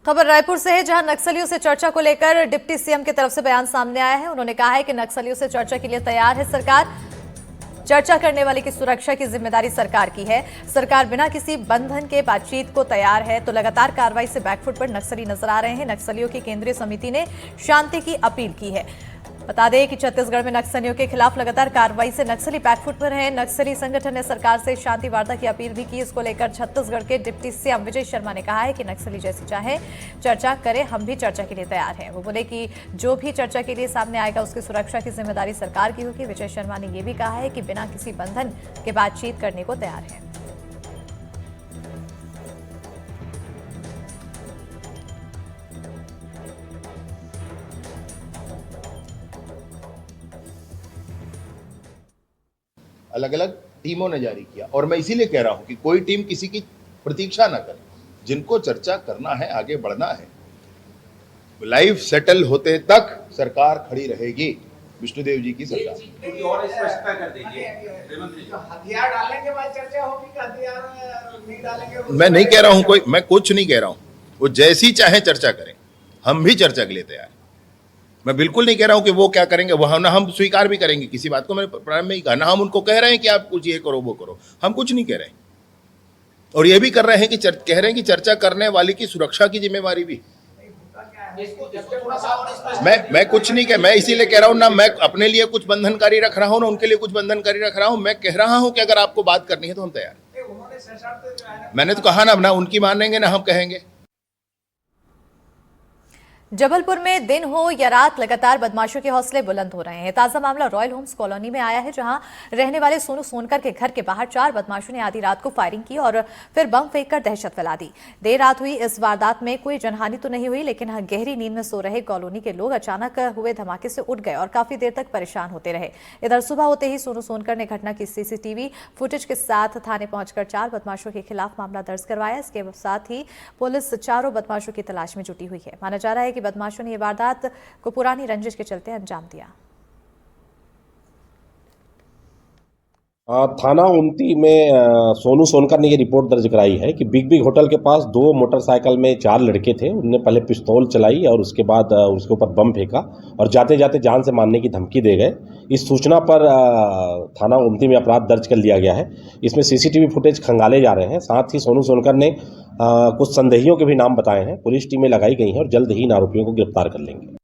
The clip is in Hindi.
खबर रायपुर से है, जहां नक्सलियों से चर्चा को लेकर डिप्टी सीएम की तरफ से बयान सामने आया है। उन्होंने कहा है कि नक्सलियों से चर्चा के लिए तैयार है सरकार। चर्चा करने वाले की सुरक्षा की जिम्मेदारी सरकार की है। सरकार बिना किसी बंधन के बातचीत को तैयार है। तो लगातार कार्रवाई से बैकफुट पर नक्सली नजर आ रहे हैं। नक्सलियों की केंद्रीय समिति ने शांति की अपील की है। बता दें कि छत्तीसगढ़ में नक्सलियों के खिलाफ लगातार कार्रवाई से नक्सली बैकफुट पर हैं। नक्सली संगठन ने सरकार से शांति वार्ता की अपील भी की। इसको लेकर छत्तीसगढ़ के डिप्टी सीएम विजय शर्मा ने कहा है कि नक्सली जैसी चाहे चर्चा करे, हम भी चर्चा के लिए तैयार हैं। वो बोले कि जो भी चर्चा के लिए सामने आएगा उसकी सुरक्षा की जिम्मेदारी सरकार की होगी। विजय शर्मा ने यह भी कहा है कि बिना किसी बंधन के बातचीत करने को तैयार है। अलग अलग टीमों ने जारी किया, और मैं इसीलिए कह रहा हूं कि कोई टीम किसी की प्रतीक्षा ना करे। जिनको चर्चा करना है, आगे बढ़ना है, लाइफ सेटल होते तक सरकार खड़ी रहेगी। विष्णुदेव जी की सरकार। और स्पष्टता कर दीजिए, हथियार डालने के बाद चर्चा होगी कि हथियार नहीं डालेंगे? मैं नहीं कह रहा हूं, मैं कुछ नहीं कह रहा हूं। वो जैसी चाहे चर्चा करें, हम भी चर्चा के लिए तैयार। मैं बिल्कुल नहीं कह रहा हूं कि वो क्या करेंगे, वो ना हम स्वीकार भी करेंगे किसी बात को। मैंने प्रारंभ में ही कहा ना, हम उनको कह रहे हैं कि आप कुछ ये करो वो करो, हम कुछ नहीं कह रहे हैं। और ये भी कर रहे हैं कि कह रहे हैं कि चर्चा करने वाले की सुरक्षा की जिम्मेवारी भी। मैं कुछ नहीं कह, मैं इसीलिए कह रहा हूं ना, मैं अपने लिए कुछ बंधनकारी रख रहा हूं ना उनके लिए कुछ बंधनकारी रख रहा हूं। मैं कह रहा हूं कि अगर आपको बात करनी है तो हम तैयार। मैंने तो कहा ना उनकी मानेंगे ना हम कहेंगे। जबलपुर में दिन हो या रात लगातार बदमाशों के हौसले बुलंद हो रहे हैं। ताजा मामला रॉयल होम्स कॉलोनी में आया है, जहां रहने वाले सोनू सोनकर के घर के बाहर 4 बदमाशों ने आधी रात को फायरिंग की और फिर बम फेंककर दहशत फैला दी। देर रात हुई इस वारदात में कोई जनहानि तो नहीं हुई, लेकिन गहरी नींद में सो रहे कॉलोनी के लोग अचानक हुए धमाके से उठ गए और काफी देर तक परेशान होते रहे। इधर सुबह होते ही सोनू सोनकर ने घटना की सीसीटीवी फुटेज के साथ थाने पहुंचकर 4 बदमाशों के खिलाफ मामला दर्ज करवाया। इसके साथ ही पुलिस चारों बदमाशों की तलाश में जुटी हुई है। माना जा रहा है कि बदमाशों ने यह वारदात को पुरानी रंजिश के चलते अंजाम दिया। थाना उमती में सोनू सोनकर ने ये रिपोर्ट दर्ज कराई है कि बिग बिग होटल के पास 2 मोटरसाइकिल में 4 लड़के थे। उनने पहले पिस्तौल चलाई और उसके बाद उसके ऊपर बम फेंका और जाते जाते जान से मारने की धमकी दे गए। इस सूचना पर थाना उमती में अपराध दर्ज कर लिया गया है। इसमें सीसीटीवी फुटेज खंगाले जा रहे हैं। साथ ही सोनू सोनकर ने कुछ संदेहियों के भी नाम बताए हैं। पुलिस टीमें लगाई गई हैं और जल्द ही इन आरोपियों को गिरफ्तार कर लेंगे।